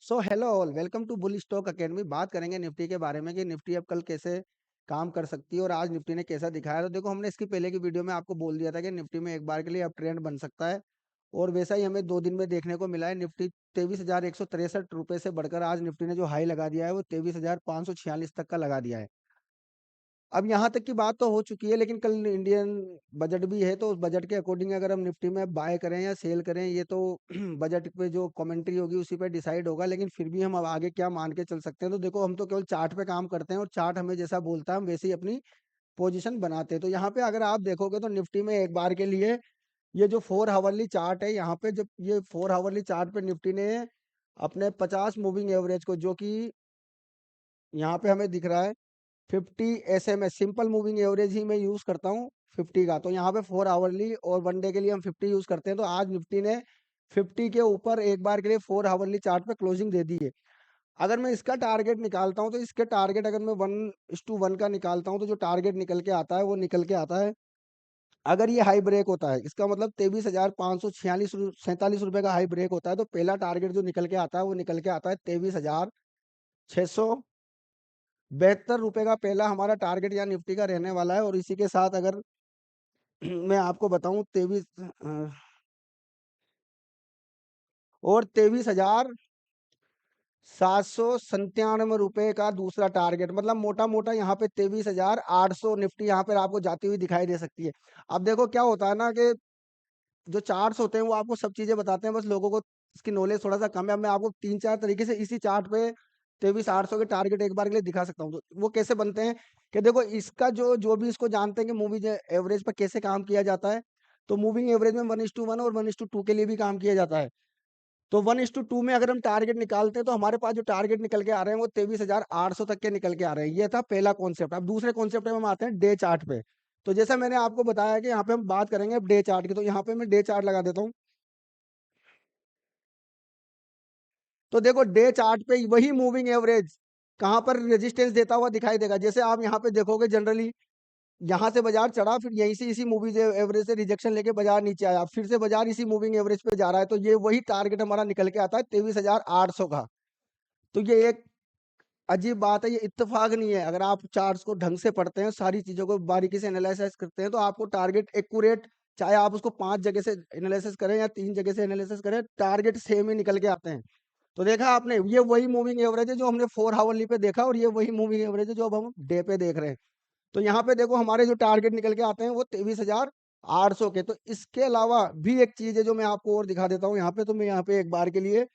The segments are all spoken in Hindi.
So hello all, welcome to bull stock academy. बात करेंगे निफ्टी के बारे में कि निफ्टी अब कल कैसे काम कर सकती है और आज निफ्टी ने कैसा दिखाया। तो देखो, हमने इसकी पहले की वीडियो में आपको बोल दिया था कि निफ्टी में एक बार के लिए अब ट्रेंड बन सकता है और वैसा ही हमें 2 दिन में देखने को मिला है। निफ्टी 23,163 रुपए से बढ़कर आज निफ्टी ने जो हाई लगा दिया है वो 23,546 तक का लगा दिया है। अब यहाँ तक की बात तो हो चुकी है, लेकिन कल इंडियन बजट भी है, तो उस बजट के अकॉर्डिंग अगर हम निफ्टी में बाय करें या सेल करें, ये तो बजट पे जो कमेंट्री होगी उसी पे डिसाइड होगा। लेकिन फिर भी हम अब आगे क्या मान के चल सकते हैं, तो देखो, हम तो केवल चार्ट पे काम करते हैं और चार्ट हमें जैसा बोलता है हम वैसे ही अपनी पोजीशन बनाते हैं। तो यहाँ पे अगर आप देखोगे तो निफ्टी में एक बार के लिए ये जो 4 हावरली चार्ट है, यहाँ पे जब ये 4 हावरली चार्ट पे निफ्टी ने अपने 50 मूविंग एवरेज को, जो कि यहाँ पे हमें दिख रहा है 50 एसएमएस, सिंपल मूविंग एवरेज ही मैं यूज करता हूँ 50 का। तो यहाँ पे 4 हावरली और 1 डे के लिए हम 50 यूज करते हैं। तो आज निफ्टी ने 50 के ऊपर एक बार के लिए 4 हावरली चार्ट पे क्लोजिंग दे दी है। अगर मैं इसका टारगेट निकालता हूँ तो इसके टारगेट अगर मैं 1:1 का निकालता हूँ तो जो टारगेट निकल के आता है वो निकल के आता है, अगर ये हाई ब्रेक होता है, इसका मतलब 23,546 47 रुपए का हाई ब्रेक होता है, तो पहला टारगेट जो निकल के आता है वो निकल के आता है 23,672 रुपए का पहला हमारा टारगेट या निफ्टी का रहने वाला है। और इसी के साथ अगर मैं आपको बताऊं 23,797 रुपए का दूसरा टारगेट, मतलब मोटा मोटा यहाँ पे 23,800 निफ्टी यहाँ पर आपको जाती हुई दिखाई दे सकती है। अब देखो क्या होता है ना कि जो चार्ट्स होते हैं वो आपको सब चीजें बताते हैं, बस लोगों को इसकी नॉलेज थोड़ा सा कम है। अब मैं आपको 3-4 तरीके से इसी चार्ट पे 23,800 के टारगेट एक बार के लिए दिखा सकता हूँ। तो वो कैसे बनते हैं कि देखो, इसका जो जो भी इसको जानते हैं कि मूविंग एवरेज पर कैसे काम किया जाता है, तो मूविंग एवरेज में 1:1 और 1:2 के लिए भी काम किया जाता है। तो 1:2 में अगर हम टारगेट निकालते हैं तो हमारे पास जो टारगेट निकल के आ रहे हैं वो 23,800 तक के निकल के आ रहे हैं। ये था पहला कॉन्सेप्ट। अब दूसरे कॉन्सेप्ट में हम आते हैं डे चार्ट पे। तो जैसा मैंने आपको बताया कि यहाँ पे हम बात करेंगे अब डे चार्ट की, तो यहाँ पे मैं डे चार्ट लगा देता हूँ। तो देखो, डे चार्ट पे वही मूविंग एवरेज कहाँ पर रेजिस्टेंस देता हुआ दिखाई देगा। जैसे आप यहाँ पे देखोगे, जनरली यहाँ से बाजार चढ़ा, फिर यहीं से इसी मूविंग एवरेज से रिजेक्शन लेके बाजार नीचे आया, फिर से बाजार इसी मूविंग एवरेज पे जा रहा है, तो ये वही टारगेट हमारा निकल के आता है 23,800 का। तो ये एक अजीब बात है, ये इत्तेफाक नहीं है। अगर आप चार्ट्स को ढंग से पढ़ते हैं, सारी चीजों को बारीकी से एनालिसिस करते हैं, तो आपको टारगेट एक्यूरेट, चाहे आप उसको 5 जगह से एनालिसिस करें या 3 जगह से एनालिसिस करें, टारगेट सेम ही निकल के आते हैं। तो देखा आपने, ये वही मूविंग एवरेज है जो हमने 4 हावरली पे देखा और ये वही मूविंग एवरेज है जो अब हम डे पे देख रहे हैं। तो यहाँ पे देखो, हमारे जो टारगेट निकल के आते हैं वो 23,800 के। तो इसके अलावा भी एक चीज है जो मैं आपको और दिखा देता हूँ यहाँ पे। तो मैं यहाँ पे एक बार के लिए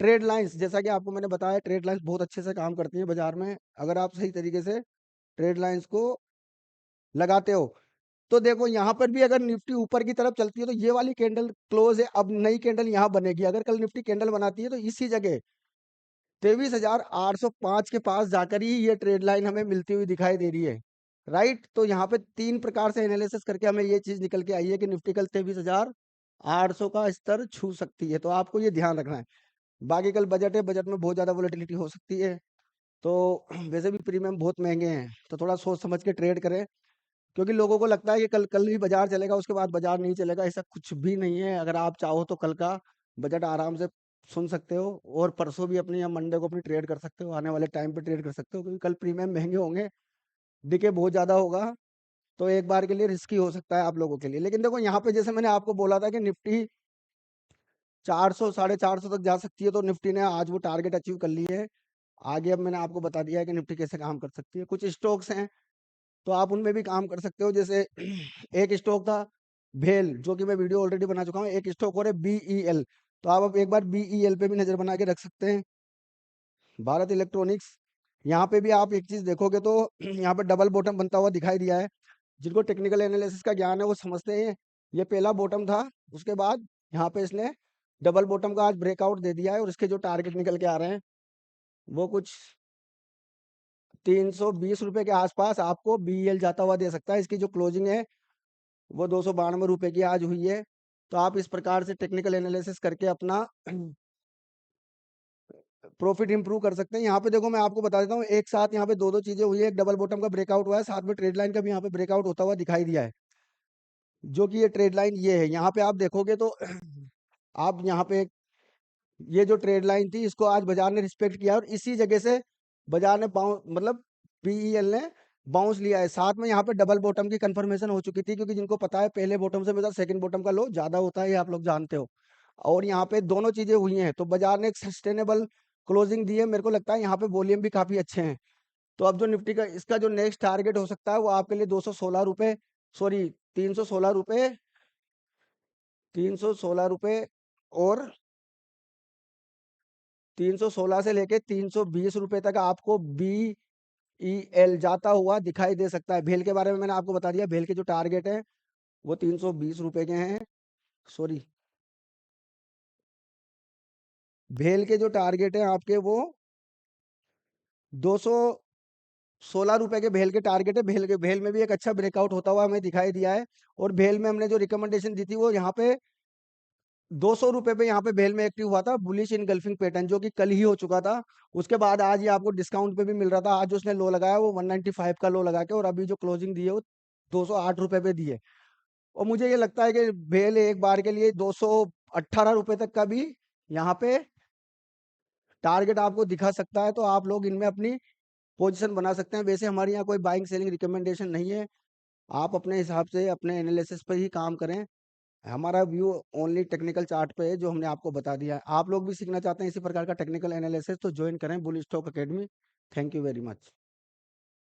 ट्रेड लाइंस, जैसा कि आपको मैंने बताया, ट्रेड लाइंस बहुत अच्छे से काम करती है बाजार में अगर आप सही तरीके से ट्रेड लाइंस को लगाते हो। तो देखो, यहाँ पर भी अगर निफ्टी ऊपर की तरफ चलती है तो ये वाली कैंडल क्लोज है, अब नई कैंडल यहाँ बनेगी। अगर कल निफ्टी कैंडल बनाती है तो इसी जगह 23,805 के पास जाकर ही ये ट्रेड लाइन हमें मिलती हुई दिखाई दे रही है। राइट, तो यहाँ पे 3 प्रकार से एनालिसिस करके हमें ये चीज निकल के आई है कि निफ्टी कल 23,800 का स्तर छू सकती है। तो आपको ये ध्यान रखना है। बाकी कल बजट है, बजट में बहुत ज्यादा वोलेटिलिटी हो सकती है। तो वैसे भी प्रीमियम बहुत महंगे हैं, तो थोड़ा सोच समझ के ट्रेड करें। क्योंकि लोगों को लगता है कि कल कल ही बाजार चलेगा, उसके बाद बाजार नहीं चलेगा। ऐसा कुछ भी नहीं है। अगर आप चाहो तो कल का बजट आराम से सुन सकते हो और परसों भी अपनी या मंडे को अपनी ट्रेड कर सकते हो, आने वाले टाइम पे ट्रेड कर सकते हो, क्योंकि कल प्रीमियम महंगे होंगे, डिके बहुत ज्यादा होगा। तो एक बार के लिए रिस्की हो सकता है आप लोगों के लिए। लेकिन देखो, यहाँ पे जैसे मैंने आपको बोला था कि निफ्टी 400 450 तक जा सकती है, तो निफ्टी ने आज वो टारगेट अचीव कर ली है। आगे अब मैंने आपको बता दिया है कि निफ्टी कैसे काम कर सकती है। कुछ स्टॉक्स हैं तो आप उनमें भी काम कर सकते हो। जैसे एक स्टॉक था भेल, जो कि मैं वीडियो ऑलरेडी बना चुका हूँ। एक स्टॉक और है BEL, तो आप अब एक बार BEL पे भी नजर बना के रख सकते हैं। भारत इलेक्ट्रॉनिक्स, यहाँ पे भी आप एक चीज देखोगे तो यहाँ पे डबल बॉटम बनता हुआ दिखाई दिया है। जिनको टेक्निकल एनालिसिस का ज्ञान है वो समझते हैं ये पहला बॉटम था, उसके बाद यहाँ पे इसने डबल बॉटम का आज ब्रेकआउट दे दिया है और इसके जो टारगेट निकल के आ रहे हैं वो कुछ 320 रुपए के आसपास आपको BEL जाता हुआ दे सकता है। इसकी जो क्लोजिंग है वो 292 रुपए की आज हुई है। तो आप इस प्रकार से टेक्निकल एनालिसिस करके अपना प्रॉफिट इंप्रूव कर सकते हैं। यहाँ पे देखो, मैं आपको बता देता हूँ, एक साथ यहाँ पे दो दो चीजें हुई है। एक डबल बॉटम का ब्रेकआउट हुआ है, साथ में ट्रेड लाइन का भी यहाँ पे ब्रेकआउट होता हुआ दिखाई दिया है। जो कि ये ट्रेड लाइन ये है, यहाँ पे आप देखोगे तो आप यहाँ पे ये जो ट्रेड लाइन थी इसको आज बाजार ने रिस्पेक्ट किया और इसी जगह से बाजार ने बाउंस मतलब पीईएल ने बाउंस लिया है। साथ में यहाँ पे डबल बॉटम की कंफर्मेशन हो चुकी थी, क्योंकि जिनको पता है पहले बॉटम से सेकंड बॉटम का लो ज्यादा होता है, ये आप लोग जानते हो। और यहाँ पे दोनों चीजें हुई हैं, तो बाजार ने एक सस्टेनेबल क्लोजिंग दी है। मेरे को लगता है यहाँ पे वॉल्यूम भी काफी अच्छे हैं। तो अब जो निफ्टी का इसका जो नेक्स्ट टारगेट हो सकता है वो आपके लिए 216 रुपए, सॉरी 316 रुपए, 316 रुपए और 316 से लेके 320 रुपए तक आपको बी ई एल जाता हुआ दिखाई दे सकता है। भेल के बारे में मैंने आपको बता दिया, भेल के जो टारगेट है वो 320 रुपए के हैं। सॉरी, भेल के जो टारगेट है आपके वो 216 रुपए के भेल के टारगेट है। भेल में भी एक अच्छा ब्रेकआउट होता हुआ हमें दिखाई दिया है। और भेल में हमने जो रिकमेंडेशन दी थी वो यहाँ पे 200 रुपए पे यहाँ पे भेल में एक्टिव हुआ था, बुलिश इनगल्फिंग पैटर्न, जो कि कल ही हो चुका था। उसके बाद आज ये आपको डिस्काउंट पे भी मिल रहा था। आज उसने लो लगाया वो 195 का लो लगा के, और अभी जो क्लोजिंग दी है वो 208 रुपए पे दी है। और मुझे ये लगता है कि भेल एक बार के लिए 218 रुपए तक का भी यहाँ पे टारगेट आपको दिखा सकता है। तो आप लोग इनमें अपनी पोजीशन बना सकते हैं। वैसे हमारे यहाँ कोई बाइंग सेलिंग रिकमेंडेशन नहीं है, आप अपने हिसाब से अपने एनालिसिस पर ही काम करें। हमारा व्यू ओनली टेक्निकल चार्ट पे है, जो हमने आपको बता दिया है। आप लोग भी सीखना चाहते हैं इसी प्रकार का टेक्निकल एनालिसिस, तो ज्वाइन करें bull stock academy. Thank you very much.